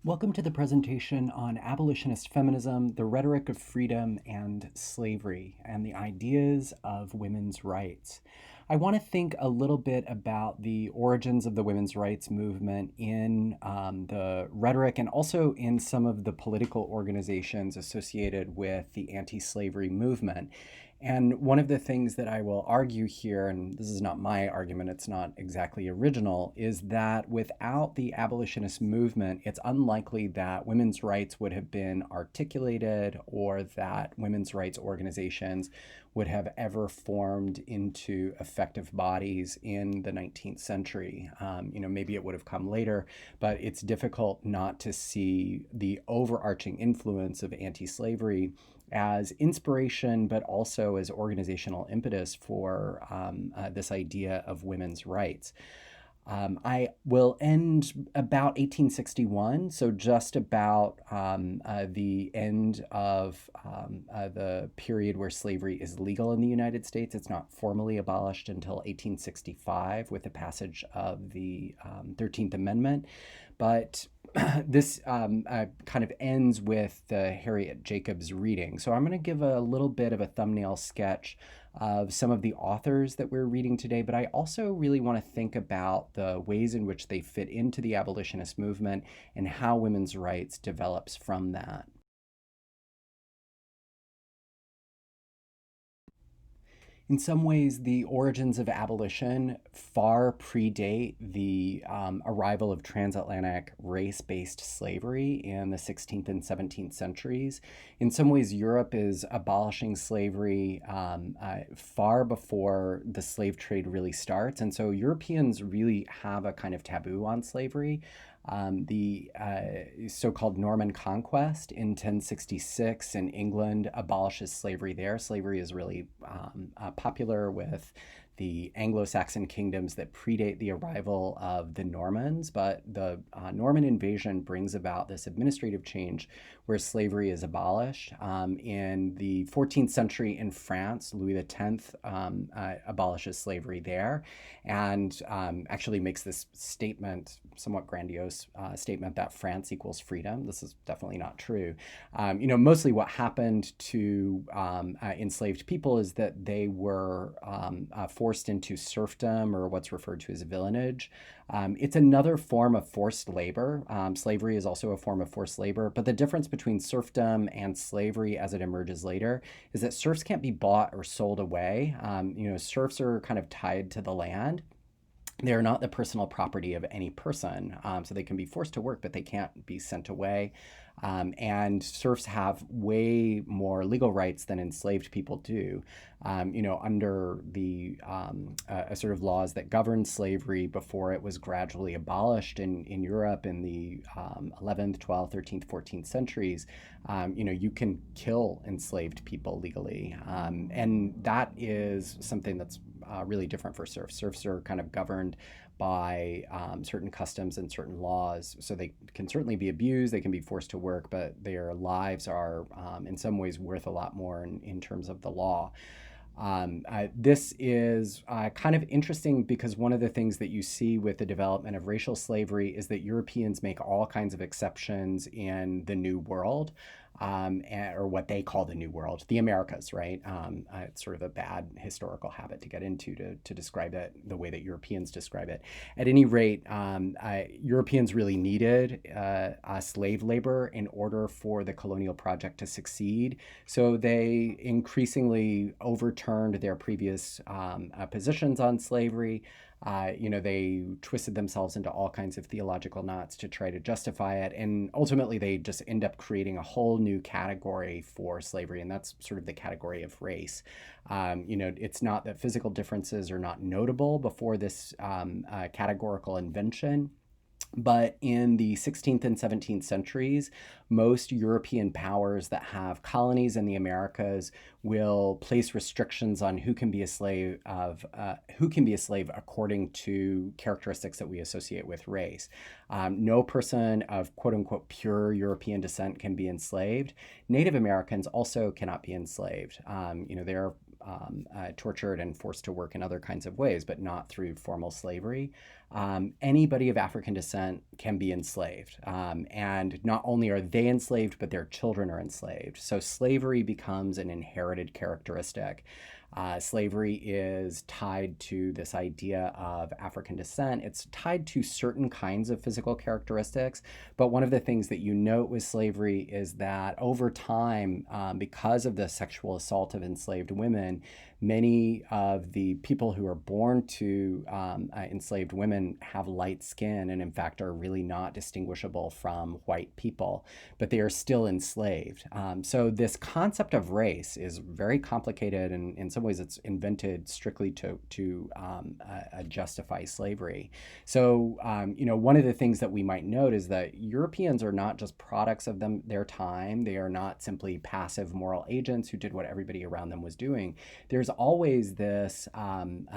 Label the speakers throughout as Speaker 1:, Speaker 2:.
Speaker 1: Welcome to the presentation on abolitionist feminism, the rhetoric of freedom and slavery, and the ideas of women's rights. I want to think a little bit about the origins of the women's rights movement in the rhetoric and also in some of the political organizations associated with the anti-slavery movement. And one of the things that I will argue here, and this is not my argument, it's not exactly original, is that without the abolitionist movement, it's unlikely that women's rights would have been articulated or that women's rights organizations would have ever formed into effective bodies in the 19th century. Maybe it would have come later, but it's difficult not to see the overarching influence of anti-slavery as inspiration, but also as organizational impetus for this idea of women's rights. I will end about 1861, so just about the end of the period where slavery is legal in the United States. It's not formally abolished until 1865 with the passage of the 13th Amendment. But this kind of ends with the Harriet Jacobs reading. So I'm going to give a little bit of a thumbnail sketch of some of the authors that we're reading today, but I also really want to think about the ways in which they fit into the abolitionist movement and how women's rights develops from that. In some ways, the origins of abolition far predate the arrival of transatlantic race based slavery in the 16th and 17th centuries. In some ways, Europe is abolishing slavery far before the slave trade really starts. And so Europeans really have a kind of taboo on slavery. The so-called Norman Conquest in 1066 in England abolishes slavery there. Slavery is really popular with the Anglo-Saxon kingdoms that predate the arrival of the Normans, but the Norman invasion brings about this administrative change where slavery is abolished. In the 14th century in France, Louis X abolishes slavery there and actually makes this statement, somewhat grandiose statement, that France equals freedom. This is definitely not true. Mostly what happened to enslaved people is that they were forced into serfdom, or what's referred to as villeinage. It's another form of forced labor. Slavery is also a form of forced labor, but the difference between serfdom and slavery as it emerges later is that serfs can't be bought or sold away. Serfs are kind of tied to the land. They're not the personal property of any person, so they can be forced to work, but they can't be sent away. And serfs have way more legal rights than enslaved people do. Under the sort of laws that governed slavery before it was gradually abolished in Europe in the 11th, 12th, 13th, 14th centuries, you can kill enslaved people legally. And that is something that's really different for serfs. Serfs are kind of governed by certain customs and certain laws. So they can certainly be abused, they can be forced to work, but their lives are in some ways worth a lot more in terms of the law. This is kind of interesting because one of the things that you see with the development of racial slavery is that Europeans make all kinds of exceptions in the New World, or what they call the New World, the Americas, right? It's sort of a bad historical habit to get into to describe it the way that Europeans describe it. At any rate, Europeans really needed slave labor in order for the colonial project to succeed. So they increasingly overturned their previous positions on slavery. They twisted themselves into all kinds of theological knots to try to justify it. And ultimately, they just end up creating a whole new category for slavery. And that's sort of the category of race. It's not that physical differences are not notable before this categorical invention. But in the 16th and 17th centuries, most European powers that have colonies in the Americas will place restrictions on who can be a slave according to characteristics that we associate with race. No person of quote unquote pure European descent can be enslaved. Native Americans also cannot be enslaved. They're tortured and forced to work in other kinds of ways, but not through formal slavery. Anybody of African descent can be enslaved. And not only are they enslaved, but their children are enslaved. So slavery becomes an inherited characteristic. Slavery is tied to this idea of African descent. It's tied to certain kinds of physical characteristics. But one of the things that you note with slavery is that over time, because of the sexual assault of enslaved women, many of the people who are born to enslaved women have light skin and, in fact, are really not distinguishable from white people, but they are still enslaved. So, this concept of race is very complicated, and in some ways, it's invented strictly to justify slavery. So, one of the things that we might note is that Europeans are not just products of their time, they are not simply passive moral agents who did what everybody around them was doing. There's always this kind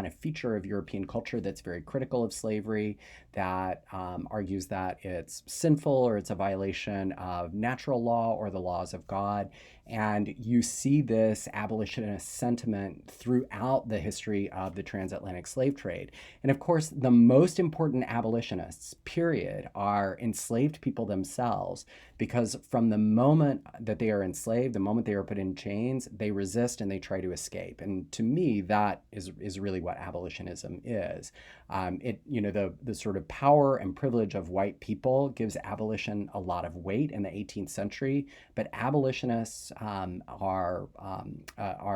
Speaker 1: of feature of European culture that's very critical of slavery, that argues that it's sinful or it's a violation of natural law or the laws of God. And you see this abolitionist sentiment throughout the history of the transatlantic slave trade. And of course, the most important abolitionists, period, are enslaved people themselves, because from the moment that they are enslaved, the moment they are put in chains, they resist and they try to escape. And to me, that is really what abolitionism is. The sort of power and privilege of white people gives abolition a lot of weight in the 18th century, but abolitionists are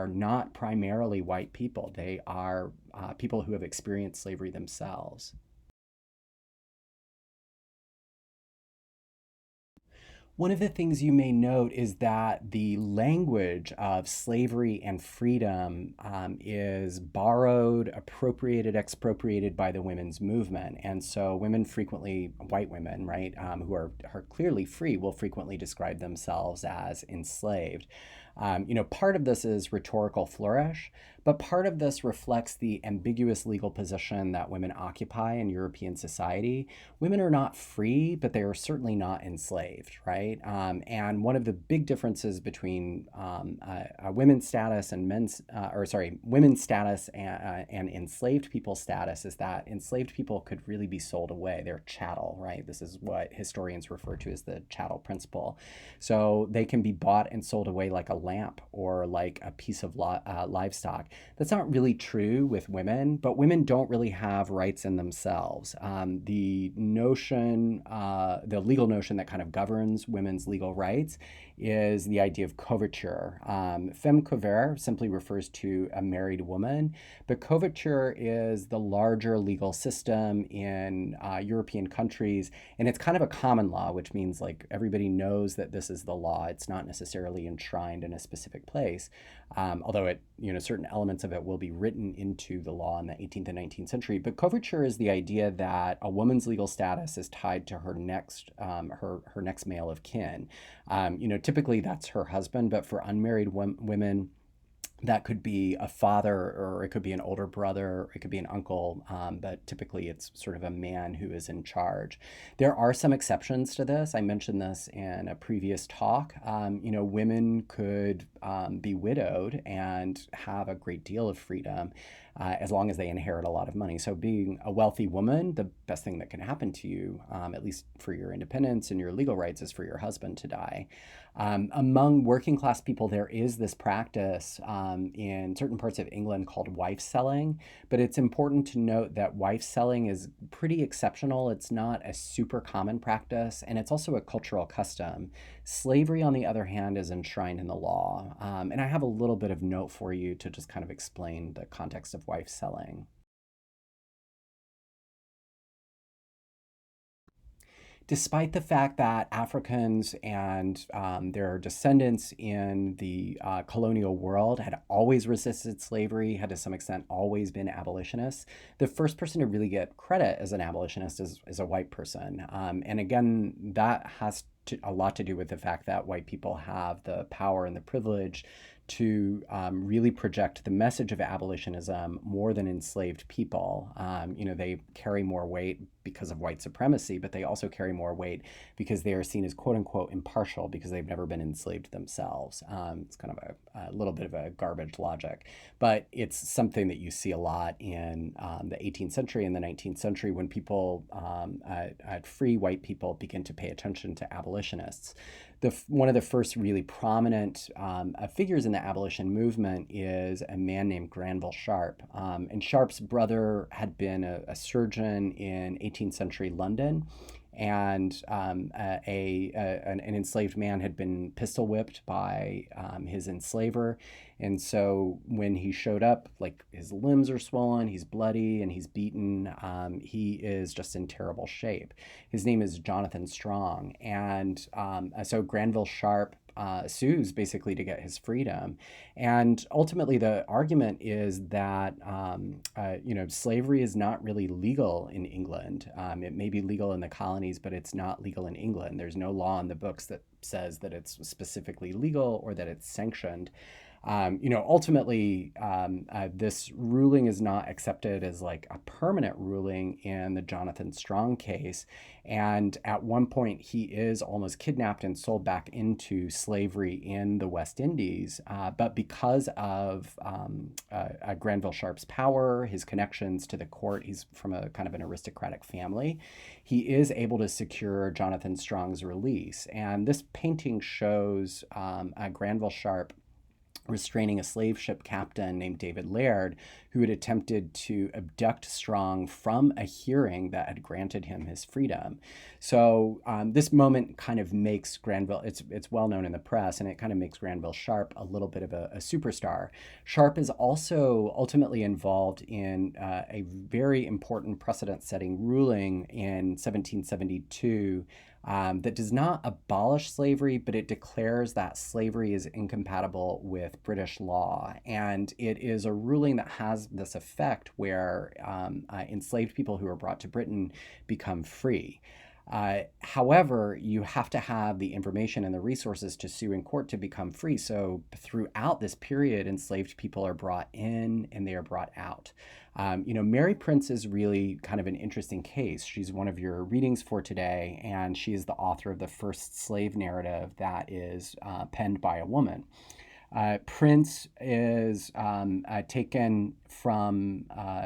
Speaker 1: not primarily white people. They are people who have experienced slavery themselves. One of the things you may note is that the language of slavery and freedom is borrowed, appropriated, expropriated by the women's movement. And so women frequently, white women, right, who are clearly free, will frequently describe themselves as enslaved. Part of this is rhetorical flourish, but part of this reflects the ambiguous legal position that women occupy in European society. Women are not free, but they are certainly not enslaved, right? And one of the big differences between women's status and women's status and enslaved people's status is that enslaved people could really be sold away. They're chattel, right? This is what historians refer to as the chattel principle. So they can be bought and sold away like a lamp or like a piece of livestock. That's not really true with women, but women don't really have rights in themselves. The legal notion that kind of governs women's legal rights is the idea of coverture. Femme couvert simply refers to a married woman, but coverture is the larger legal system in European countries, and it's kind of a common law, which means like everybody knows that this is the law. It's not necessarily enshrined in a specific place, although certain elements of it will be written into the law in the 18th and 19th century. But coverture is the idea that a woman's legal status is tied to her next male of kin. Typically that's her husband, but for unmarried women, that could be a father, or it could be an older brother, or it could be an uncle, but typically it's sort of a man who is in charge. There are some exceptions to this. I mentioned this in a previous talk. Women could be widowed and have a great deal of freedom as long as they inherit a lot of money. So being a wealthy woman, the best thing that can happen to you, at least for your independence and your legal rights, is for your husband to die. Among working class people, there is this practice in certain parts of England called wife selling, but it's important to note that wife selling is pretty exceptional. It's not a super common practice, and it's also a cultural custom. Slavery, on the other hand, is enshrined in the law. And I have a little bit of note for you to just kind of explain the context of wife selling. Despite the fact that Africans and their descendants in the colonial world had always resisted slavery, had to some extent always been abolitionists, the first person to really get credit as an abolitionist is a white person. And again, that has a lot to do with the fact that white people have the power and the privilege to really project the message of abolitionism more than enslaved people. They carry more weight because of white supremacy, but they also carry more weight because they are seen as quote unquote impartial because they've never been enslaved themselves. It's kind of a little bit of a garbage logic, but it's something that you see a lot in the 18th century and the 19th century when people, free white people, begin to pay attention to abolitionists. One of the first really prominent figures in the abolition movement is a man named Granville Sharp. And Sharp's brother had been a surgeon in 18th century London, and an enslaved man had been pistol whipped by his enslaver. And so when he showed up, like, his limbs are swollen, he's bloody, and he's beaten. He is just in terrible shape. His name is Jonathan Strong. And so Granville Sharp sues basically to get his freedom. And ultimately, the argument is that slavery is not really legal in England. It may be legal in the colonies, but it's not legal in England. There's no law in the books that says that it's specifically legal or that it's sanctioned. Ultimately, this ruling is not accepted as like a permanent ruling in the Jonathan Strong case. And at one point, he is almost kidnapped and sold back into slavery in the West Indies. But because of Granville Sharp's power, his connections to the court, he's from a kind of an aristocratic family, he is able to secure Jonathan Strong's release. And this painting shows Granville Sharp restraining a slave ship captain named David Laird, who had attempted to abduct Strong from a hearing that had granted him his freedom. So this moment kind of makes Granville, it's well known in the press, and it kind of makes Granville Sharp a little bit of a superstar. Sharp is also ultimately involved in a very important precedent-setting ruling in 1772 that does not abolish slavery, but it declares that slavery is incompatible with British law. And it is a ruling that has this effect where enslaved people who are brought to Britain become free. However, you have to have the information and the resources to sue in court to become free. So throughout this period, enslaved people are brought in and they are brought out. Mary Prince is really kind of an interesting case. She's one of your readings for today, and she is the author of the first slave narrative that is penned by a woman. Prince is taken from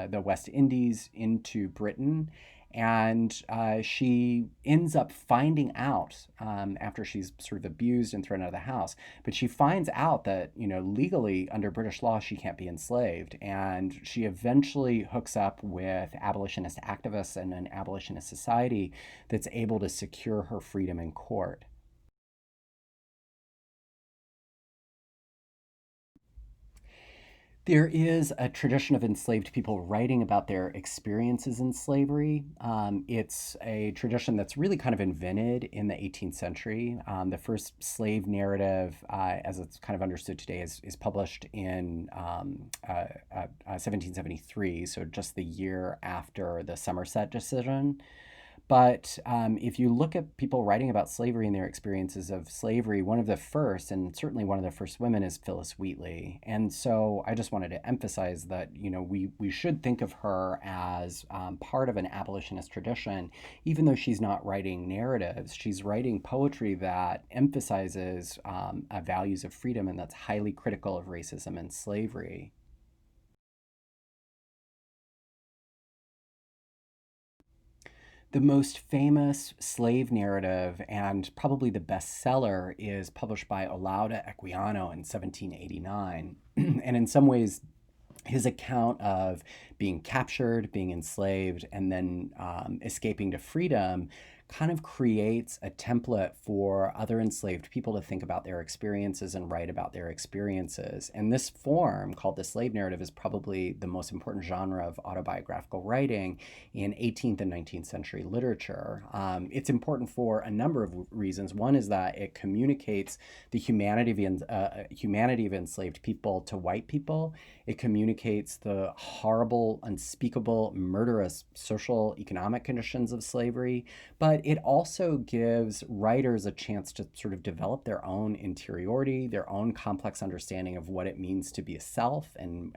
Speaker 1: the West Indies into Britain, and she ends up finding out after she's sort of abused and thrown out of the house, but she finds out that, legally under British law, she can't be enslaved. And she eventually hooks up with abolitionist activists and an abolitionist society that's able to secure her freedom in court. There is a tradition of enslaved people writing about their experiences in slavery. It's a tradition that's really kind of invented in the 18th century. The first slave narrative, as it's kind of understood today, is published in 1773, so just the year after the Somerset decision. But if you look at people writing about slavery and their experiences of slavery, one of the first, and certainly one of the first women, is Phillis Wheatley. And so I just wanted to emphasize that, we should think of her as part of an abolitionist tradition, even though she's not writing narratives. She's writing poetry that emphasizes values of freedom and that's highly critical of racism and slavery. The most famous slave narrative and probably the bestseller is published by Olaudah Equiano in 1789. And in some ways, his account of being captured, being enslaved, and then escaping to freedom kind of creates a template for other enslaved people to think about their experiences and write about their experiences. And this form, called the slave narrative, is probably the most important genre of autobiographical writing in 18th and 19th century literature. It's important for a number of reasons. One is that it communicates the humanity of enslaved people to white people. It communicates the horrible, unspeakable, murderous social, economic conditions of slavery, but but it also gives writers a chance to sort of develop their own interiority, their own complex understanding of what it means to be a self, and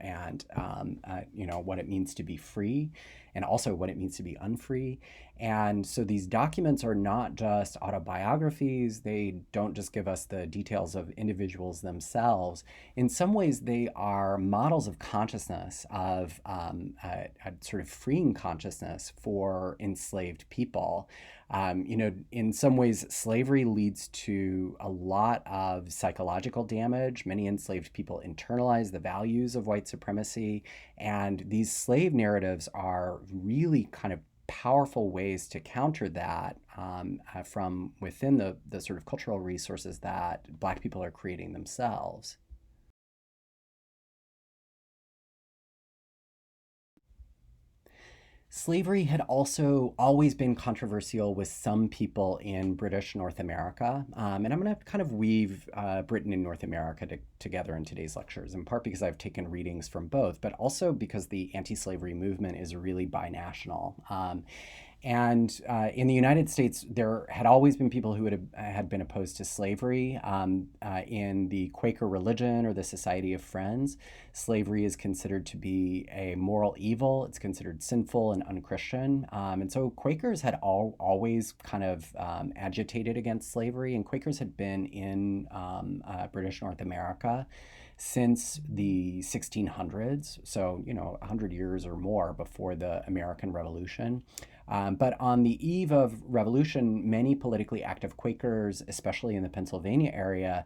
Speaker 1: what it means to be free, and also what it means to be unfree. And so these documents are not just autobiographies, they don't just give us the details of individuals themselves. In some ways, they are models of consciousness, of a sort of freeing consciousness for enslaved people. In some ways, slavery leads to a lot of psychological damage. Many enslaved people internalize the values of white supremacy, and these slave narratives are really kind of powerful ways to counter that from within the sort of cultural resources that Black people are creating themselves. Slavery had also always been controversial with some people in British North America. And I'm going to kind of weave Britain and North America together in today's lectures, in part because I've taken readings from both, but also because the anti slavery movement is really binational. And in the United States, there had always been people who had been opposed to slavery. In the Quaker religion or the Society of Friends, slavery is considered to be a moral evil. It's considered sinful and unchristian. And so Quakers had always kind of agitated against slavery, and Quakers had been in British North America since the 1600s, so 100 years or more before the American Revolution. But on the eve of revolution, many politically active Quakers, especially in the Pennsylvania area,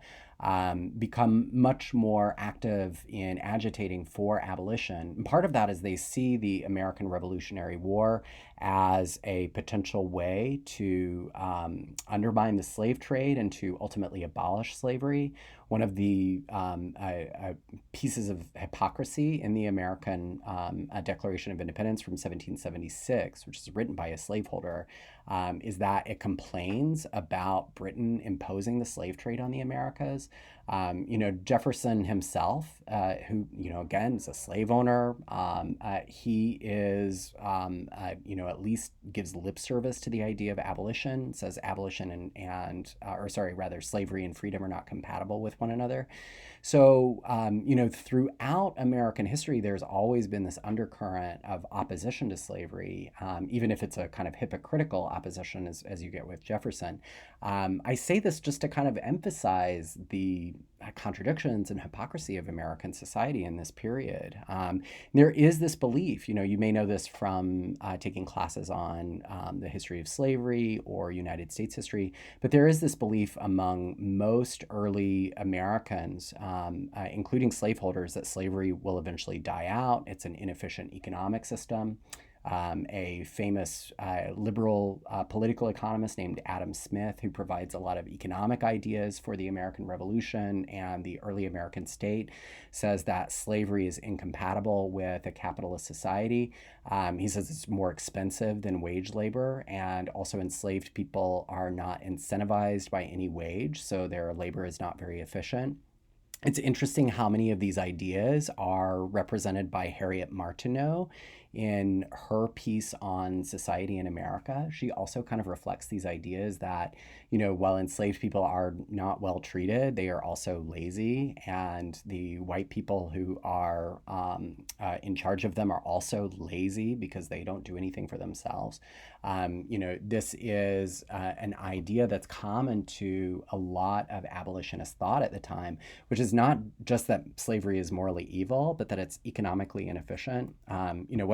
Speaker 1: become much more active in agitating for abolition. And part of that is they see the American Revolutionary War as a potential way to undermine the slave trade and to ultimately abolish slavery. One of the pieces of hypocrisy in the American Declaration of Independence from 1776, which is written by a slaveholder, is that it complains about Britain imposing the slave trade on the Americas. Jefferson himself, who, again, is a slave owner, he is, at least gives lip service to the idea of abolition, says abolition and slavery and freedom are not compatible with one another. So, throughout American history, there's always been this undercurrent of opposition to slavery, even if it's a kind of hypocritical opposition, as you get with Jefferson. I say this just to kind of emphasize the contradictions and hypocrisy of American society in this period. There is this belief, you may know this from taking classes on the history of slavery or United States history, but there is this belief among most early Americans, including slaveholders, that slavery will eventually die out. It's an inefficient economic system. A famous liberal political economist named Adam Smith, who provides a lot of economic ideas for the American Revolution and the early American state, says that slavery is incompatible with a capitalist society. He says it's more expensive than wage labor, and also enslaved people are not incentivized by any wage, so their labor is not very efficient. It's interesting how many of these ideas are represented by Harriet Martineau in her piece on society in America. She also kind of reflects these ideas that, while enslaved people are not well treated, they are also lazy, and the white people who are in charge of them are also lazy because they don't do anything for themselves. This is an idea that's common to a lot of abolitionist thought at the time, which is not just that slavery is morally evil, but that it's economically inefficient.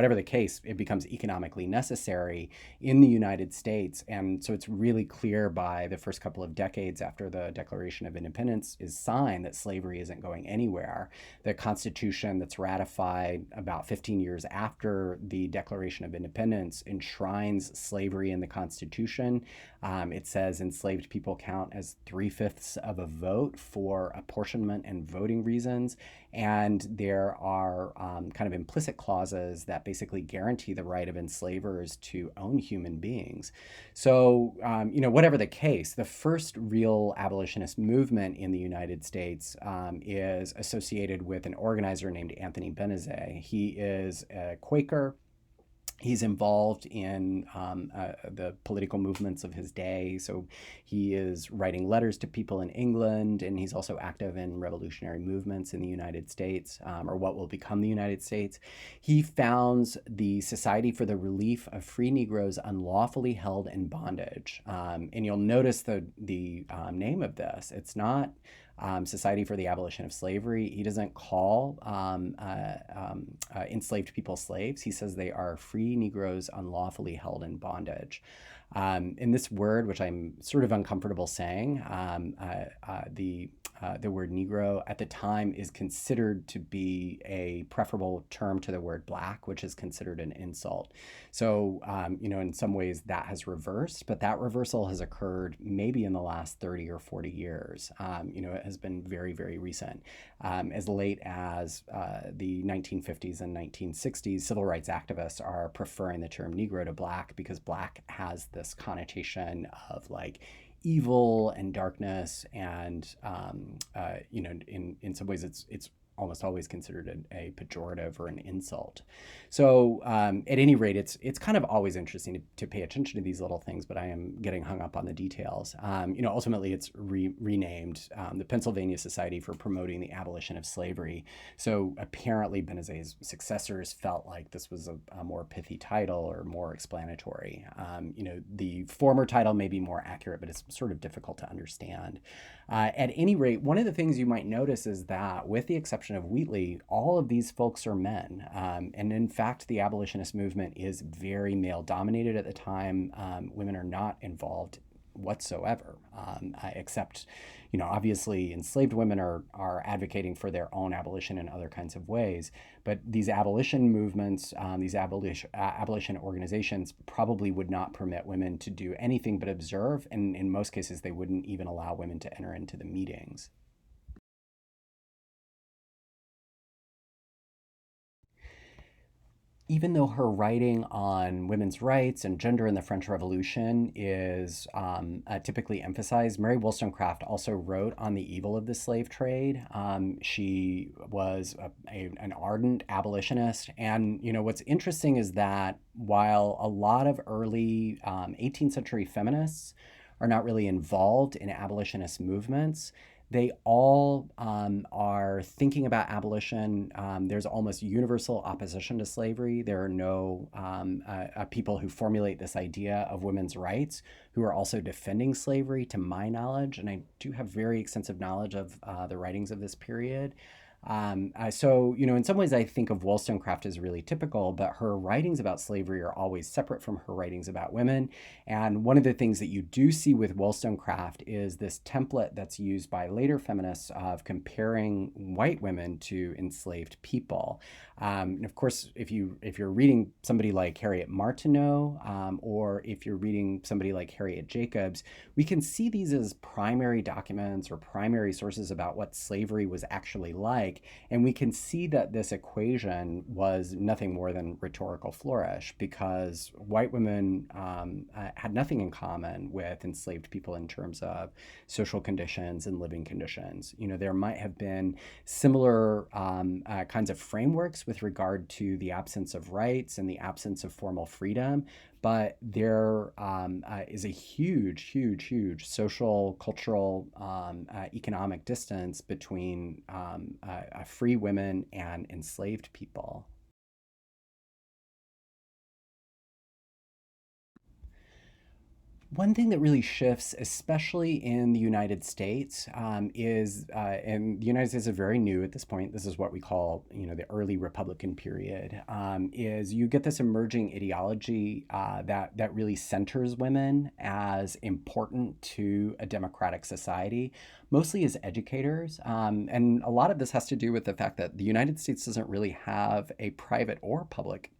Speaker 1: Whatever the case, it becomes economically necessary in the United States. And so it's really clear by the first couple of decades after the Declaration of Independence is signed that slavery isn't going anywhere. The Constitution that's ratified about 15 years after the Declaration of Independence enshrines slavery in the Constitution. It says enslaved people count as 3/5 of a vote for apportionment and voting reasons. And there are kind of implicit clauses that basically guarantee the right of enslavers to own human beings. So, whatever the case, the first real abolitionist movement in the United States is associated with an organizer named Anthony Benezet. He is a Quaker, He's involved in the political movements of his day. So he is writing letters to people in England, and he's also active in revolutionary movements in the United States, or what will become the United States. He founds the Society for the Relief of Free Negroes Unlawfully Held in Bondage. And you'll notice the name of this. It's not Society for the Abolition of Slavery. He doesn't call enslaved people slaves. He says they are free Negroes unlawfully held in bondage. In this word, which I'm sort of uncomfortable saying, the word Negro at the time is considered to be a preferable term to the word black, which is considered an insult. So, in some ways that has reversed, but that reversal has occurred maybe in the last 30 or 40 years. It has been very, very recent. As late as the 1950s and 1960s, civil rights activists are preferring the term Negro to black because black has this connotation of like evil and darkness, and in some ways it's almost always considered a pejorative or an insult. So at any rate, it's kind of always interesting to pay attention to these little things, but I am getting hung up on the details. Ultimately it's renamed the Pennsylvania Society for Promoting the Abolition of Slavery. So apparently Benezet's successors felt like this was a more pithy title or more explanatory. The former title may be more accurate, but it's sort of difficult to understand. At any rate, one of the things you might notice is that, with the exception of Wheatley, all of these folks are men. And in fact, the abolitionist movement is very male dominated at the time. Women are not involved whatsoever, except, obviously enslaved women are advocating for their own abolition in other kinds of ways. But these abolition movements, these abolition organizations probably would not permit women to do anything but observe. And in most cases, they wouldn't even allow women to enter into the meetings. Even though her writing on women's rights and gender in the French Revolution is typically emphasized, Mary Wollstonecraft also wrote on the evil of the slave trade. She was an ardent abolitionist. And, what's interesting is that while a lot of early 18th century feminists are not really involved in abolitionist movements, they all are thinking about abolition. There's almost universal opposition to slavery. There are no people who formulate this idea of women's rights who are also defending slavery, to my knowledge. And I do have very extensive knowledge of the writings of this period. So, in some ways, I think of Wollstonecraft as really typical, but her writings about slavery are always separate from her writings about women. And one of the things that you do see with Wollstonecraft is this template that's used by later feminists of comparing white women to enslaved people. And of course, if you're reading somebody like Harriet Martineau, or if you're reading somebody like Harriet Jacobs, we can see these as primary documents or primary sources about what slavery was actually like. And we can see that this equation was nothing more than rhetorical flourish, because white women had nothing in common with enslaved people in terms of social conditions and living conditions. There might have been similar kinds of frameworks with regard to the absence of rights and the absence of formal freedom, but there is a huge, huge, huge social, cultural, economic distance between free women and enslaved people. One thing that really shifts, especially in the United States, and the United States is very new at this point. This is what we call, the early Republican period. Is you get this emerging ideology that really centers women as important to a democratic society, mostly as educators. And a lot of this has to do with the fact that the United States doesn't really have a private or public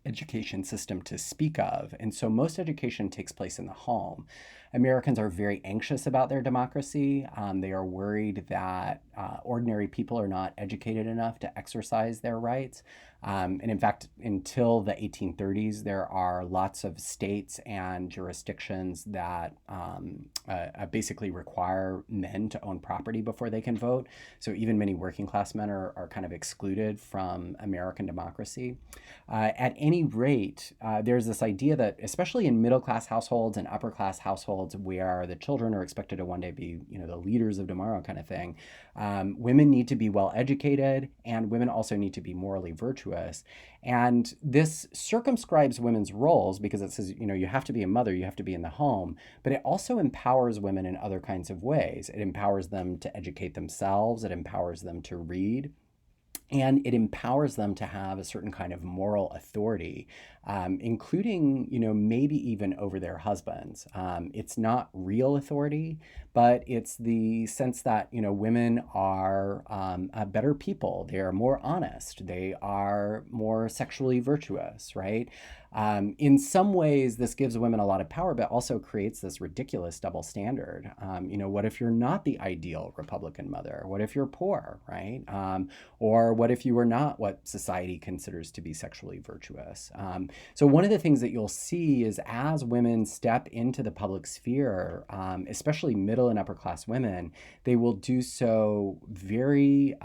Speaker 1: education system to speak of. And so most education takes place in the home. Americans are very anxious about their democracy. They are worried that ordinary people are not educated enough to exercise their rights. And in fact, until the 1830s, there are lots of states and jurisdictions that basically require men to own property before they can vote. So even many working class men are kind of excluded from American democracy. At any rate, there's this idea that, especially in middle class households and upper class households where the children are expected to one day be, the leaders of tomorrow kind of thing, women need to be well educated, and women also need to be morally virtuous. And this circumscribes women's roles because it says, you have to be a mother, you have to be in the home, but it also empowers women in other kinds of ways. It empowers them to educate themselves, it empowers them to read, and it empowers them to have a certain kind of moral authority, including, maybe even over their husbands. It's not real authority, but it's the sense that, women are better people. They are more honest. They are more sexually virtuous, right? In some ways, this gives women a lot of power, but also creates this ridiculous double standard. What if you're not the ideal Republican mother? What if you're poor, right? Or what if you were not what society considers to be sexually virtuous? So one of the things that you'll see is as women step into the public sphere, especially middle and upper class women, they will do so very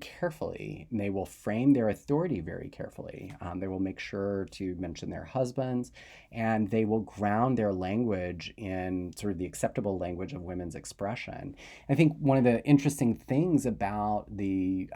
Speaker 1: carefully. And they will frame their authority very carefully. They will make sure to mention their husbands, and they will ground their language in sort of the acceptable language of women's expression. I think one of the interesting things about the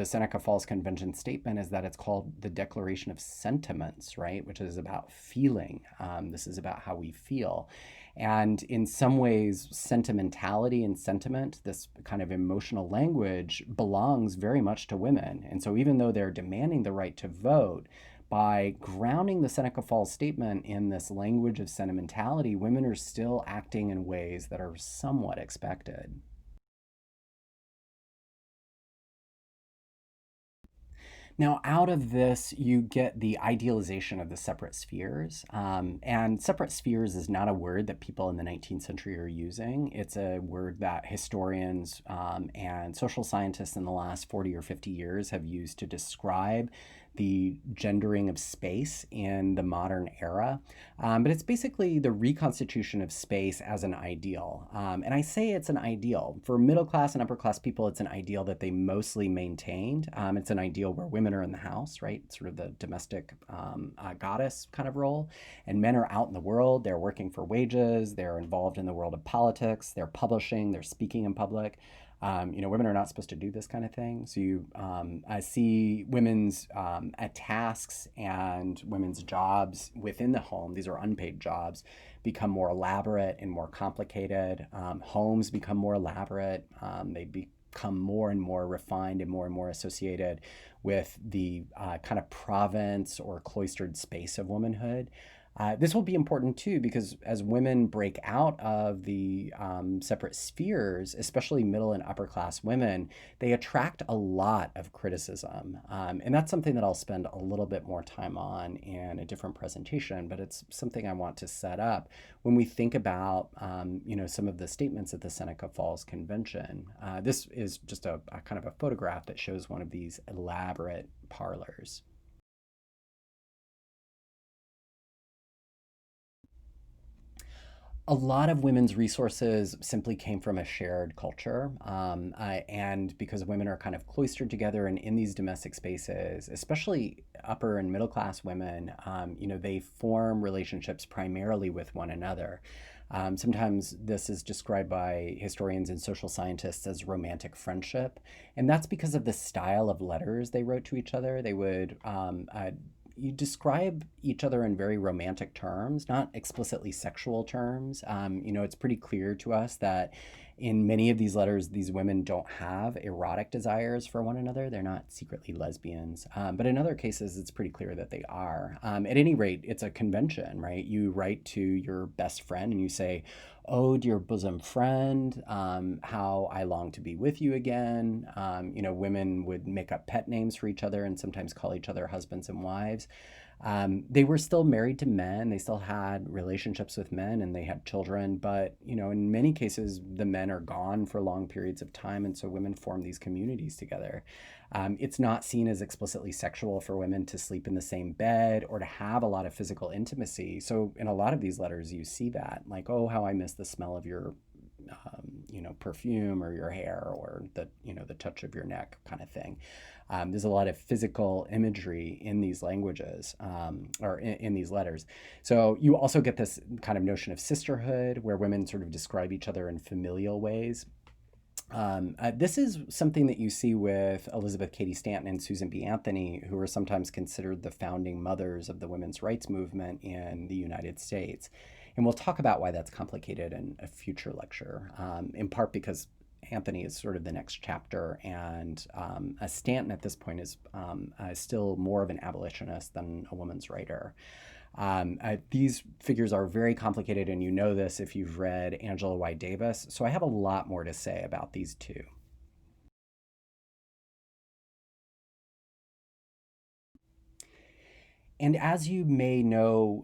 Speaker 1: Seneca Falls Convention statement is that it's called the Declaration of Sentiments, right? Which is about feeling. This is about how we feel. And in some ways, sentimentality and sentiment, this kind of emotional language, belongs very much to women. And so even though they're demanding the right to vote, by grounding the Seneca Falls statement in this language of sentimentality, women are still acting in ways that are somewhat expected. Now, out of this, you get the idealization of the separate spheres. And separate spheres is not a word that people in the 19th century are using. It's a word that historians and social scientists in the last 40 or 50 years have used to describe the gendering of space in the modern era. But it's basically the reconstitution of space as an ideal. And I say it's an ideal. For middle class and upper class people, it's an ideal that they mostly maintained. It's an ideal where women are in the house, right? Sort of the domestic goddess kind of role. And men are out in the world. They're working for wages. They're involved in the world of politics. They're publishing. They're speaking in public. Women are not supposed to do this kind of thing. So I see women's tasks and women's jobs within the home, these are unpaid jobs, become more elaborate and more complicated. Homes become more elaborate. They become more and more refined and more associated with the kind of province or cloistered space of womanhood. This will be important too because as women break out of the separate spheres, especially middle and upper class women, they attract a lot of criticism. And that's something that I'll spend a little bit more time on in a different presentation, but it's something I want to set up when we think about some of the statements at the Seneca Falls Convention. This is just a kind of a photograph that shows one of these elaborate parlors. A lot of women's resources simply came from a shared culture. And because women are kind of cloistered together and in these domestic spaces, especially upper and middle class women, they form relationships primarily with one another. Sometimes this is described by historians and social scientists as romantic friendship. And that's because of the style of letters they wrote to each other. They would you describe each other in very romantic terms, not explicitly sexual terms. It's pretty clear to us that in many of these letters, these women don't have erotic desires for one another. They're not secretly lesbians. But in other cases, it's pretty clear that they are. At any rate, it's a convention, right? You write to your best friend and you say, "Oh, dear bosom friend, how I long to be with you again." Women would make up pet names for each other and sometimes call each other husbands and wives. They were still married to men. They still had relationships with men and they had children. But, in many cases, the men are gone for long periods of time. And so women form these communities together. It's not seen as explicitly sexual for women to sleep in the same bed or to have a lot of physical intimacy. So in a lot of these letters, you see that, like, oh, how I miss the smell of your perfume or your hair or the touch of your neck kind of thing. There's a lot of physical imagery in these languages or in these letters. So you also get this kind of notion of sisterhood where women sort of describe each other in familial ways. This is something that you see with Elizabeth Cady Stanton and Susan B. Anthony, who are sometimes considered the founding mothers of the women's rights movement in the United States. And we'll talk about why that's complicated in a future lecture, in part because Anthony is sort of the next chapter, and Stanton at this point is still more of an abolitionist than a woman's writer. These figures are very complicated, and you know this if you've read Angela Y. Davis. So I have a lot more to say about these two. And as you may know,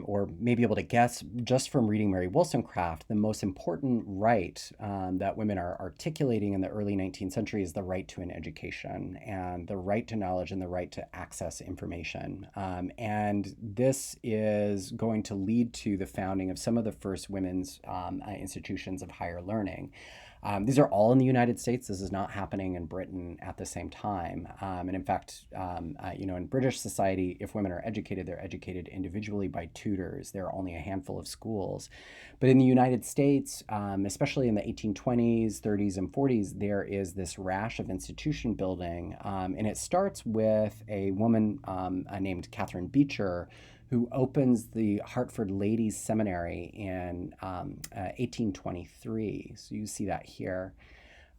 Speaker 1: or may be able to guess just from reading Mary Wollstonecraft, the most important right that women are articulating in the early 19th century is the right to an education and the right to knowledge and the right to access information. And this is going to lead to the founding of some of the first women's institutions of higher learning. These are all in the United States. This is not happening in Britain at the same time. And in fact, in British society, if women are educated, they're educated individually by tutors. There are only a handful of schools. But in the United States, especially in the 1820s, 30s, and 40s, there is this rash of institution building. And it starts with a woman named Catherine Beecher, who opens the Hartford Ladies Seminary in 1823. So you see that here.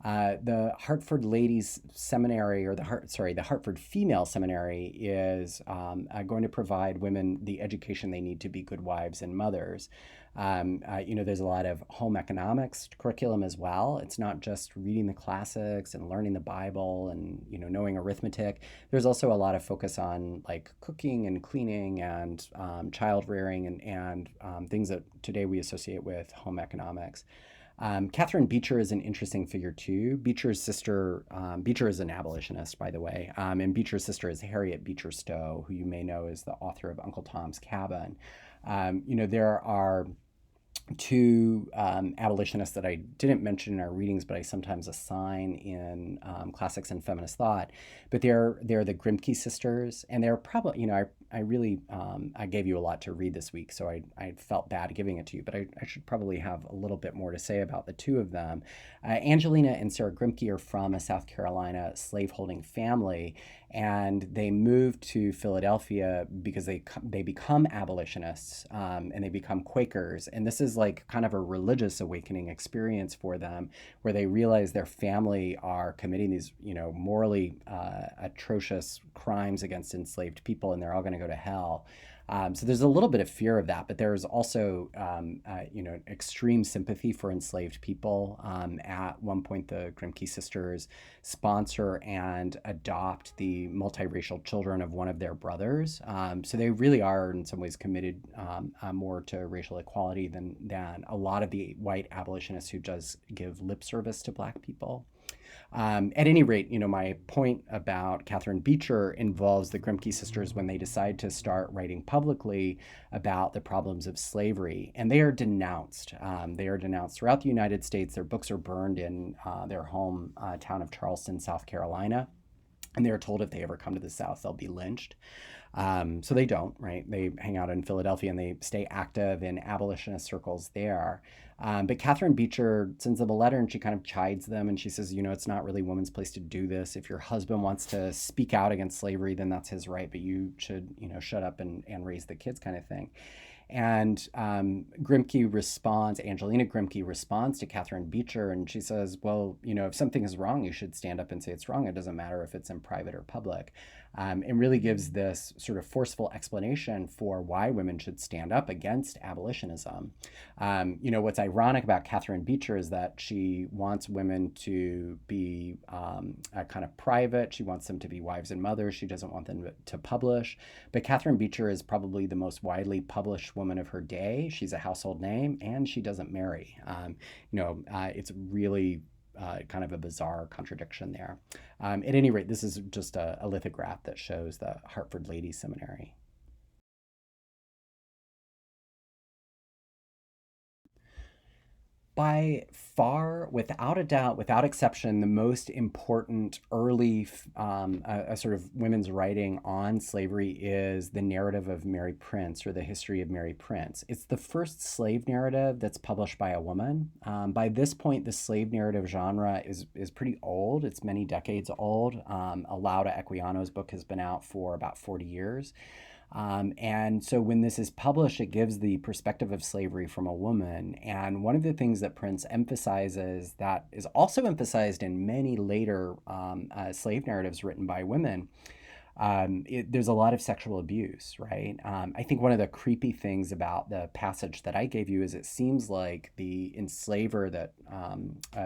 Speaker 1: The Hartford Ladies Seminary, or the Hartford Female Seminary, is going to provide women the education they need to be good wives and mothers. There's a lot of home economics curriculum as well. It's not just reading the classics and learning the Bible and knowing arithmetic. There's also a lot of focus on like cooking and cleaning and child rearing and things that today we associate with home economics. Catherine Beecher is an interesting figure too. Beecher's sister, Beecher is an abolitionist, by the way, and Beecher's sister is Harriet Beecher Stowe, who you may know is the author of Uncle Tom's Cabin. There are two abolitionists that I didn't mention in our readings, but I sometimes assign in classics and feminist thought. But they're the Grimke sisters, and they're probably I really I gave you a lot to read this week, so I felt bad giving it to you, but I should probably have a little bit more to say about the two of them. Angelina and Sarah Grimke are from a South Carolina slaveholding family, and they moved to Philadelphia because they become abolitionists and they become Quakers, and this is like kind of a religious awakening experience for them, where they realize their family are committing these morally atrocious crimes against enslaved people, and they're all going to go to hell. So there's a little bit of fear of that, but there's also, extreme sympathy for enslaved people. At one point, the Grimke sisters sponsor and adopt the multiracial children of one of their brothers. So they really are, in some ways, committed more to racial equality than a lot of the white abolitionists who just give lip service to Black people. At any rate, my point about Catherine Beecher involves the Grimke sisters when they decide to start writing publicly about the problems of slavery, and they are denounced. They are denounced throughout the United States. Their books are burned in their home town of Charleston, South Carolina, and they are told if they ever come to the South, they'll be lynched. So they don't, right? They hang out in Philadelphia and they stay active in abolitionist circles there. But Catherine Beecher sends them a letter and she kind of chides them and she says, it's not really women's place to do this. If your husband wants to speak out against slavery, then that's his right, but you should, shut up and raise the kids kind of thing. And Angelina Grimke responds to Catherine Beecher, and she says, well, if something is wrong, you should stand up and say it's wrong. It doesn't matter if it's in private or public. And really gives this sort of forceful explanation for why women should stand up against abolitionism. What's ironic about Catherine Beecher is that she wants women to be kind of private. She wants them to be wives and mothers. She doesn't want them to publish. But Catherine Beecher is probably the most widely published woman of her day. She's a household name, and she doesn't marry. It's really kind of a bizarre contradiction there. At any rate, this is just a lithograph that shows the Hartford Ladies Seminary. By far, without a doubt, without exception, the most important early sort of women's writing on slavery is the narrative of Mary Prince, or the history of Mary Prince. It's the first slave narrative that's published by a woman. By this point, the slave narrative genre is pretty old. It's many decades old. Laura Equiano's book has been out for about 40 years. And so when this is published, it gives the perspective of slavery from a woman. And one of the things that Prince emphasizes that is also emphasized in many later slave narratives written by women, there's a lot of sexual abuse, right? I think one of the creepy things about the passage that I gave you is it seems like the enslaver that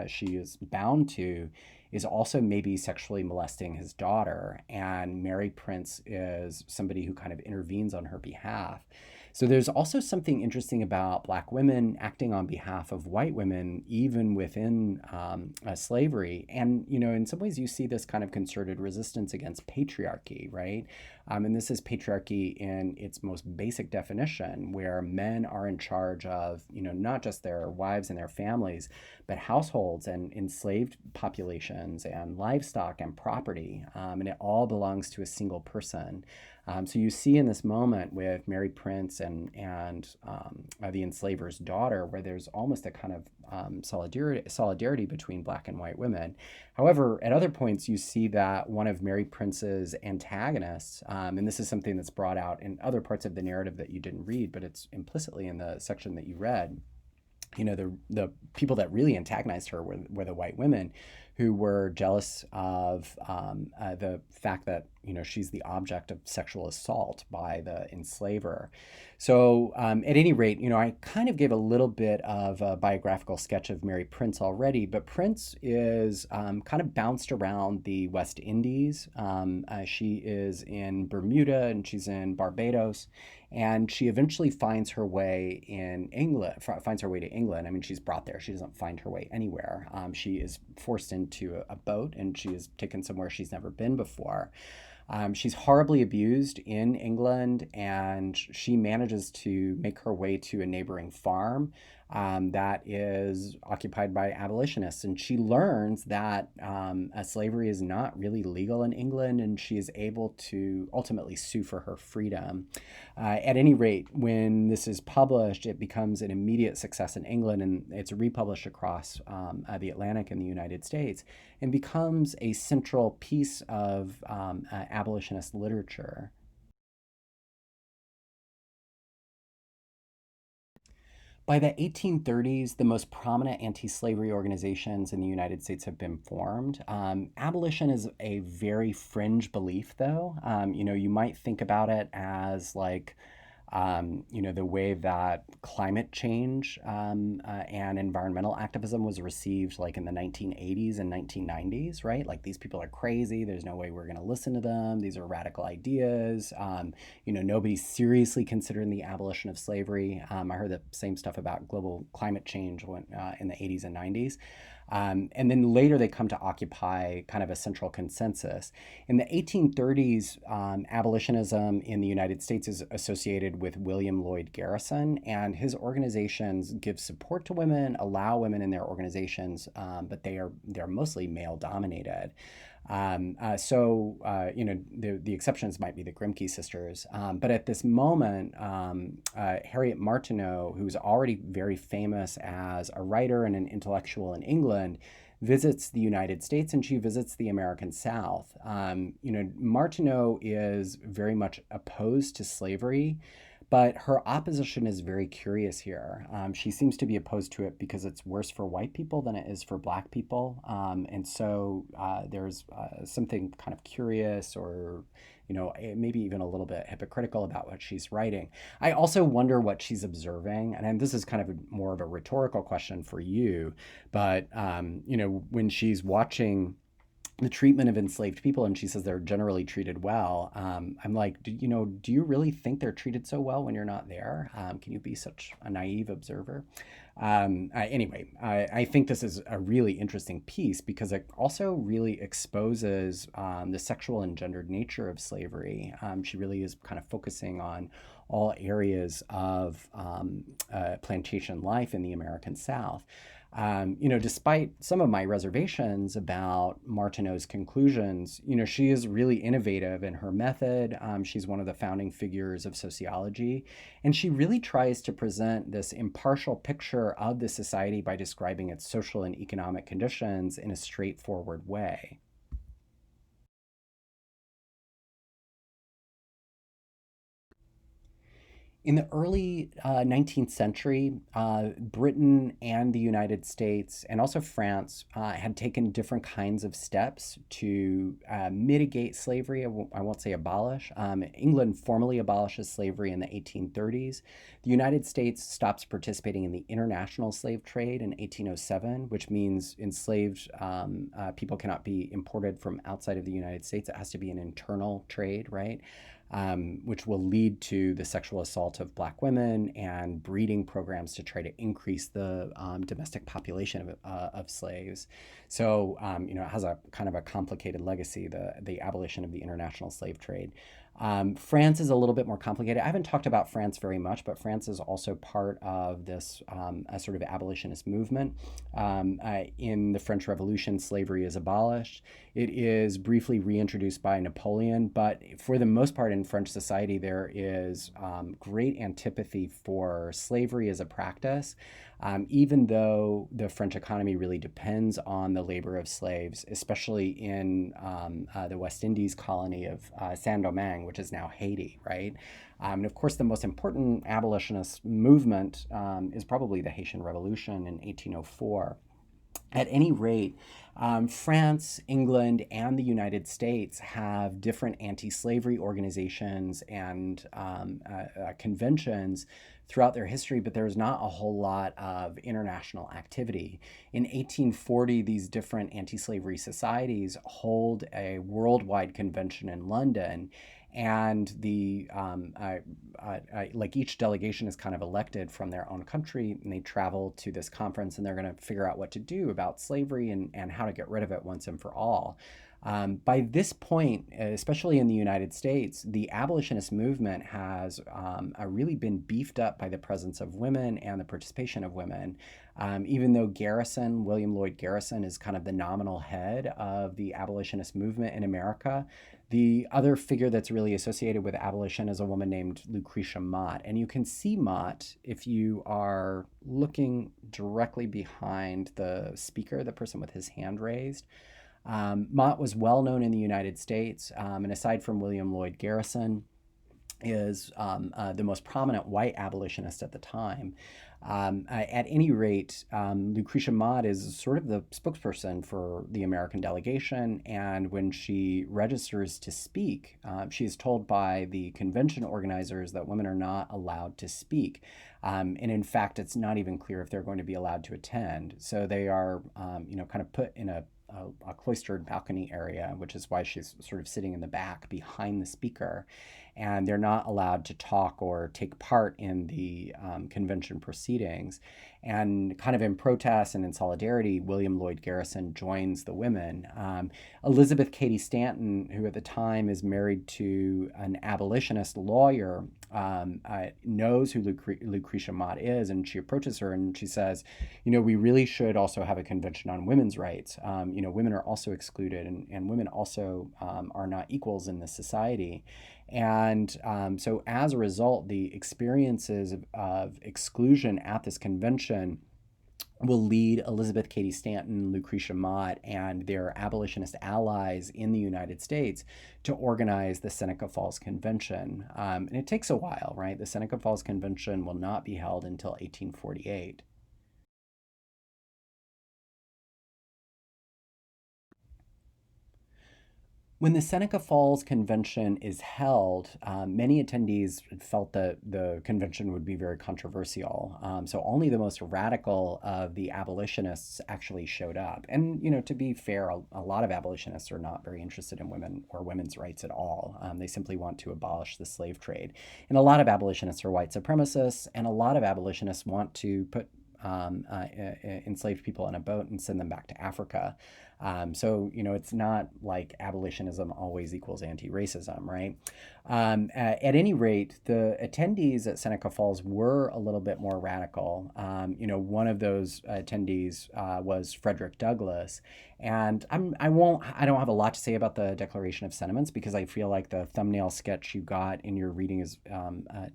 Speaker 1: she is bound to is also maybe sexually molesting his daughter, and Mary Prince is somebody who kind of intervenes on her behalf. So there's also something interesting about Black women acting on behalf of white women, even within slavery. And, in some ways you see this kind of concerted resistance against patriarchy, right? And this is patriarchy in its most basic definition, where men are in charge of, not just their wives and their families, but households and enslaved populations and livestock and property. And it all belongs to a single person. So you see in this moment with Mary Prince and the enslaver's daughter, where there's almost a kind of solidarity between Black and white women. However, at other points, you see that one of Mary Prince's antagonists, and this is something that's brought out in other parts of the narrative that you didn't read, but it's implicitly in the section that you read. The people that really antagonized her were the white women, who were jealous of the fact that she's the object of sexual assault by the enslaver. So at any rate, I kind of gave a little bit of a biographical sketch of Mary Prince already, but Prince is kind of bounced around the West Indies. She is in Bermuda and she's in Barbados, and she eventually finds her way in England. Finds her way to England. I mean, she's brought there. She doesn't find her way anywhere. She is forced into a boat, and she is taken somewhere she's never been before. She's horribly abused in England, and she manages to make her way to a neighboring farm that is occupied by abolitionists. And she learns that slavery is not really legal in England, and she is able to ultimately sue for her freedom. At any rate, when this is published, it becomes an immediate success in England, and it's republished across the Atlantic in the United States, and becomes a central piece of abolitionist literature. By the 1830s, the most prominent anti slavery organizations in the United States have been formed. Abolition is a very fringe belief, though. You might think about it as like, the way that climate change and environmental activism was received like in the 1980s and 1990s, right? Like, these people are crazy. There's no way we're going to listen to them. These are radical ideas. Nobody's seriously considering the abolition of slavery. I heard the same stuff about global climate change in the 80s and 90s. And then later they come to occupy kind of a central consensus. In the 1830s, abolitionism in the United States is associated with William Lloyd Garrison, and his organizations give support to women, allow women in their organizations, but they're mostly male dominated. The exceptions might be the Grimke sisters. But at this moment, Harriet Martineau, who's already very famous as a writer and an intellectual in England, visits the United States, and she visits the American South. Martineau is very much opposed to slavery, But her opposition is very curious here. She seems to be opposed to it because it's worse for white people than it is for black people. And so there's something kind of curious or, maybe even a little bit hypocritical about what she's writing. I also wonder what she's observing. And this is kind of more of a rhetorical question for you. But, when she's watching the treatment of enslaved people and she says they're generally treated well, I'm like, do you really think they're treated so well when you're not there? Can you be such a naive observer? Anyway, I think this is a really interesting piece because it also really exposes the sexual and gendered nature of slavery. She really is kind of focusing on all areas of plantation life in the American South. Despite some of my reservations about Martineau's conclusions, she is really innovative in her method. She's one of the founding figures of sociology, and she really tries to present this impartial picture of the society by describing its social and economic conditions in a straightforward way. In the early 19th century, Britain and the United States, and also France, had taken different kinds of steps to mitigate slavery. I won't say abolish. England formally abolishes slavery in the 1830s. The United States stops participating in the international slave trade in 1807, which means enslaved people cannot be imported from outside of the United States. It has to be an internal trade, right? Which will lead to the sexual assault of black women and breeding programs to try to increase the domestic population of slaves. So, it has a kind of a complicated legacy, the abolition of the international slave trade. France is a little bit more complicated. I haven't talked about France very much, but France is also part of this a sort of abolitionist movement. In the French Revolution, slavery is abolished. It is briefly reintroduced by Napoleon, but for the most part in French society, there is great antipathy for slavery as a practice. Even though the French economy really depends on the labor of slaves, especially in the West Indies colony of Saint Domingue, which is now Haiti, right? And of course, the most important abolitionist movement is probably the Haitian Revolution in 1804. At any rate, France, England, and the United States have different anti slavery organizations and conventions throughout their history, but there's not a whole lot of international activity. In 1840, these different anti slavery societies hold a worldwide convention in London. And like each delegation is kind of elected from their own country, and they travel to this conference, and they're going to figure out what to do about slavery and how to get rid of it once and for all. By this point, especially in the United States, the abolitionist movement has really been beefed up by the presence of women and the participation of women. Even though Garrison, William Lloyd Garrison, is kind of the nominal head of the abolitionist movement in America, the other figure that's really associated with abolition is a woman named Lucretia Mott. And you can see Mott if you are looking directly behind the speaker, the person with his hand raised. Mott was well known in the United States, and aside from William Lloyd Garrison, is the most prominent white abolitionist at the time. At any rate, Lucretia Mott is sort of the spokesperson for the American delegation, and when she registers to speak, she is told by the convention organizers that women are not allowed to speak. And in fact, it's not even clear if they're going to be allowed to attend. So they are, kind of put in a cloistered balcony area, which is why she's sort of sitting in the back behind the speaker. And they're not allowed to talk or take part in the convention proceedings. And kind of in protest and in solidarity, William Lloyd Garrison joins the women. Elizabeth Cady Stanton, who at the time is married to an abolitionist lawyer, knows who Lucretia Mott is, and she approaches her and she says, we really should also have a convention on women's rights. Women are also excluded, and women also are not equals in this society. And so as a result, the experiences of exclusion at this convention will lead Elizabeth Cady Stanton, Lucretia Mott, and their abolitionist allies in the United States to organize the Seneca Falls Convention. And it takes a while, right? The Seneca Falls Convention will not be held until 1848. When the Seneca Falls Convention is held, many attendees felt that the convention would be very controversial. So only the most radical of the abolitionists actually showed up. And, to be fair, a lot of abolitionists are not very interested in women or women's rights at all. They simply want to abolish the slave trade. And a lot of abolitionists are white supremacists, and a lot of abolitionists want to put enslaved people on a boat and send them back to Africa. So it's not like abolitionism always equals anti racism, right? At any rate, the attendees at Seneca Falls were a little bit more radical. One of those attendees was Frederick Douglass. And I don't have a lot to say about the Declaration of Sentiments because I feel like the thumbnail sketch you got in your reading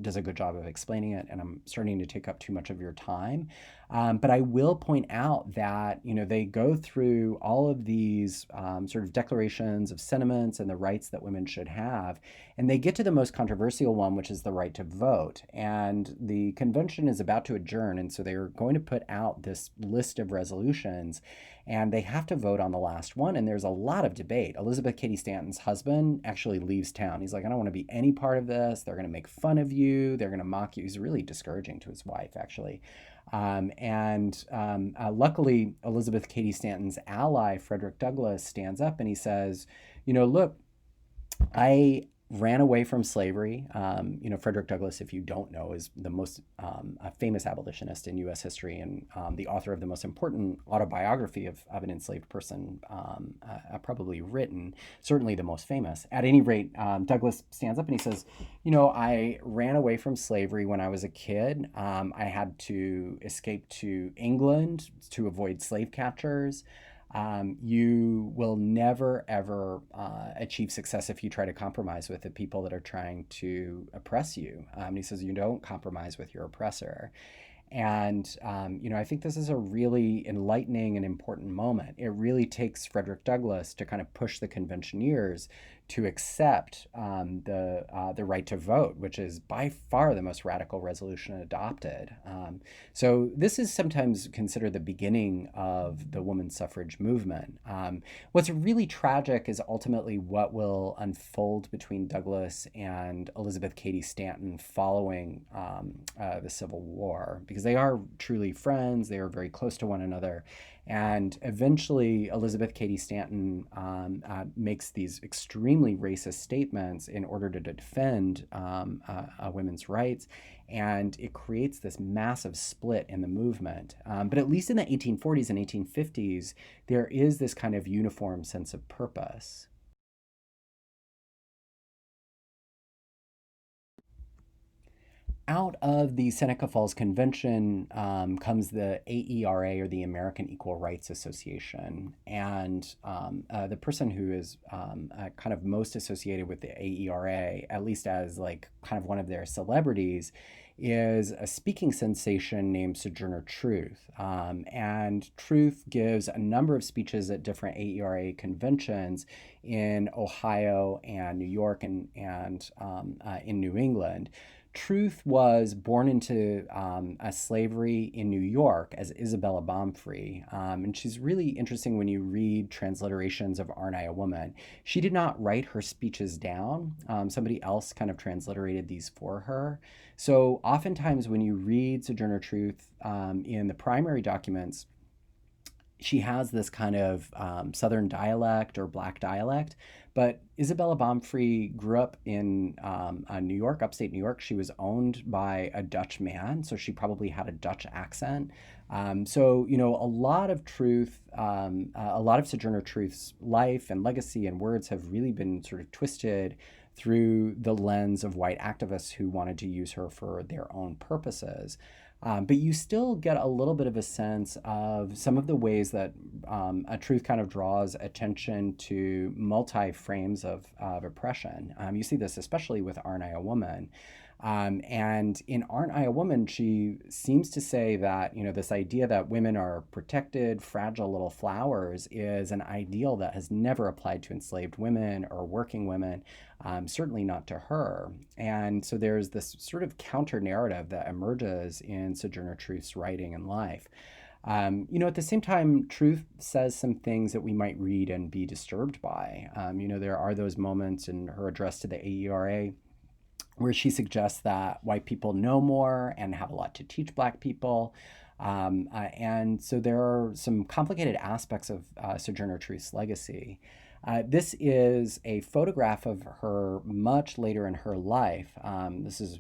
Speaker 1: does a good job of explaining it, and I'm starting to take up too much of your time. But I will point out that they go through all of these sort of declarations of sentiments and the rights that women should have, and they get to the most controversial one, which is the right to vote. And the convention is about to adjourn, and so they're going to put out this list of resolutions, and they have to vote on the last one. And there's a lot of debate. Elizabeth Cady Stanton's husband actually leaves town. He's like, I don't want to be any part of this. They're going to make fun of you. They're going to mock you. He's really discouraging to his wife, actually. Luckily, Elizabeth Cady Stanton's ally, Frederick Douglass, stands up and he says, look, I ran away from slavery. Frederick Douglass, if you don't know, is the most famous abolitionist in U.S. history and the author of the most important autobiography of an enslaved person probably written, certainly the most famous. At any rate, Douglass stands up and he says, I ran away from slavery when I was a kid. I had to escape to England to avoid slave catchers. You will never, ever achieve success if you try to compromise with the people that are trying to oppress you. He says, you don't compromise with your oppressor. And, I think this is a really enlightening and important moment. It really takes Frederick Douglass to kind of push the conventioneers to accept the right to vote, which is by far the most radical resolution adopted. So this is sometimes considered the beginning of the women's suffrage movement. What's really tragic is ultimately what will unfold between Douglass and Elizabeth Cady Stanton following the Civil War, because they are truly friends. They are very close to one another. And eventually, Elizabeth Cady Stanton makes these extremely racist statements in order to defend women's rights. And it creates this massive split in the movement. But at least in the 1840s and 1850s, there is this kind of uniform sense of purpose. Out of the Seneca Falls Convention comes the AERA, or the American Equal Rights Association. And the person who is kind of most associated with the AERA, at least as like kind of one of their celebrities, is a speaking sensation named Sojourner Truth. And Truth gives a number of speeches at different AERA conventions in Ohio and New York and in New England. Truth was born into a slavery in New York as Isabella Baumfree. And she's really interesting when you read transliterations of Aren't I a Woman? She did not write her speeches down. Somebody else kind of transliterated these for her. So oftentimes when you read Sojourner Truth in the primary documents, she has this kind of Southern dialect or Black dialect. But Isabella Baumfree grew up in New York, upstate New York. She was owned by a Dutch man, so she probably had a Dutch accent. A lot of a lot of Sojourner Truth's life and legacy and words have really been sort of twisted through the lens of white activists who wanted to use her for their own purposes. But you still get a little bit of a sense of some of the ways that a truth kind of draws attention to multi frames of oppression. You see this especially with Aren't I a Woman? And in Aren't I a Woman, she seems to say that, this idea that women are protected, fragile little flowers is an ideal that has never applied to enslaved women or working women, certainly not to her. And so there's this sort of counter narrative that emerges in Sojourner Truth's writing and life. At the same time, Truth says some things that we might read and be disturbed by. There are those moments in her address to the AERA where she suggests that white people know more and have a lot to teach Black people. And so there are some complicated aspects of Sojourner Truth's legacy. This is a photograph of her much later in her life. This is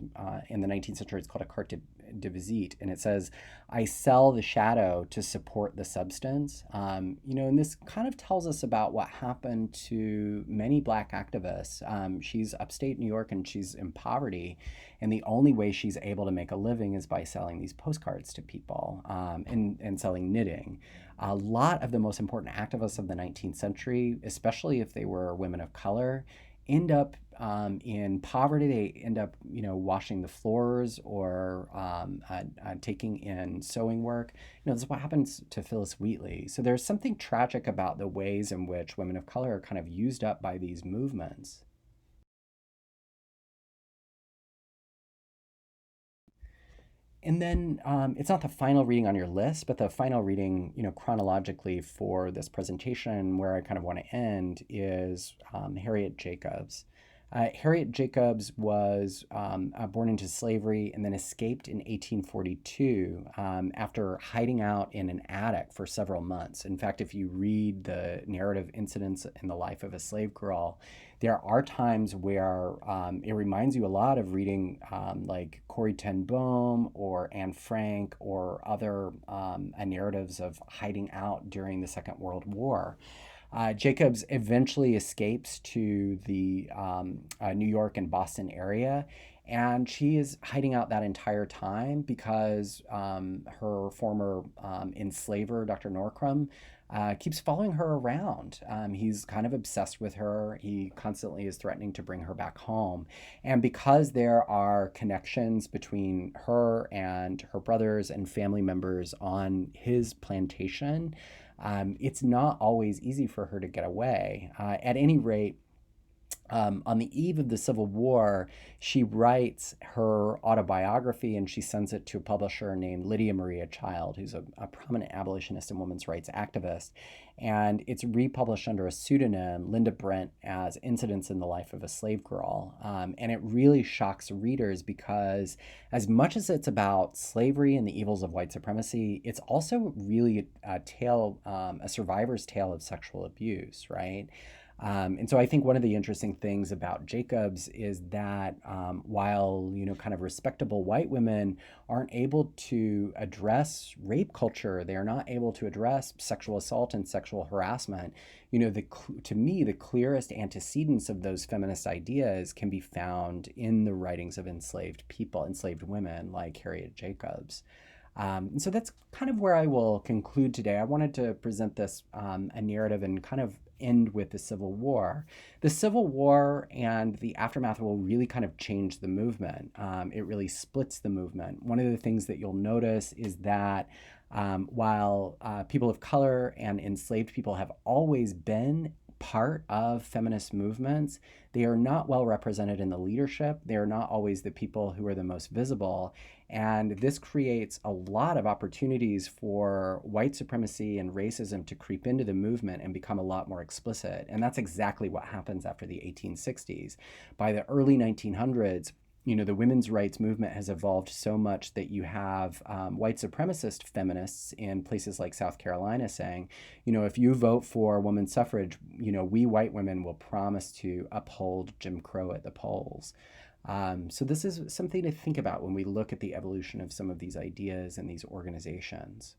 Speaker 1: in the 19th century. It's called a carte de visite, and it says, "I sell the shadow to support the substance." And this kind of tells us about what happened to many Black activists. She's upstate New York and she's in poverty, and the only way she's able to make a living is by selling these postcards to people, and selling knitting. A lot of the most important activists of the 19th century, especially if they were women of color, end up in poverty. They end up, washing the floors or taking in sewing work. This is what happens to Phyllis Wheatley. So there's something tragic about the ways in which women of color are kind of used up by these movements. And then it's not the final reading on your list, but the final reading, chronologically for this presentation, where I kind of want to end, is Harriet Jacobs. Harriet Jacobs was born into slavery and then escaped in 1842 after hiding out in an attic for several months. In fact, if you read the narrative incidents in the life of a slave girl, there are times where it reminds you a lot of reading like Corrie ten Boom or Anne Frank or other narratives of hiding out during the Second World War. Jacobs eventually escapes to the New York and Boston area, and she is hiding out that entire time because her former enslaver, Dr. Norcrum, keeps following her around. He's kind of obsessed with her. He constantly is threatening to bring her back home. And because there are connections between her and her brothers and family members on his plantation, it's not always easy for her to get away. At any rate, on the eve of the Civil War, she writes her autobiography and she sends it to a publisher named Lydia Maria Child, who's a prominent abolitionist and women's rights activist. And it's republished under a pseudonym, Linda Brent, as Incidents in the Life of a Slave Girl. And it really shocks readers because, as much as it's about slavery and the evils of white supremacy, it's also really a survivor's tale of sexual abuse, right? And so I think one of the interesting things about Jacobs is that while, kind of respectable white women aren't able to address rape culture, they are not able to address sexual assault and sexual harassment. To me, the clearest antecedents of those feminist ideas can be found in the writings of enslaved people, enslaved women like Harriet Jacobs. And so that's kind of where I will conclude today. I wanted to present this a narrative and kind of end with the Civil War. The Civil War and the aftermath will really kind of change the movement. It really splits the movement. One of the things that you'll notice is that while people of color and enslaved people have always been part of feminist movements, they are not well represented in the leadership. They are not always the people who are the most visible. And this creates a lot of opportunities for white supremacy and racism to creep into the movement and become a lot more explicit. And that's exactly what happens after the 1860s. By the early 1900s, the women's rights movement has evolved so much that you have white supremacist feminists in places like South Carolina saying, if you vote for women's suffrage, we white women will promise to uphold Jim Crow at the polls. So this is something to think about when we look at the evolution of some of these ideas and these organizations.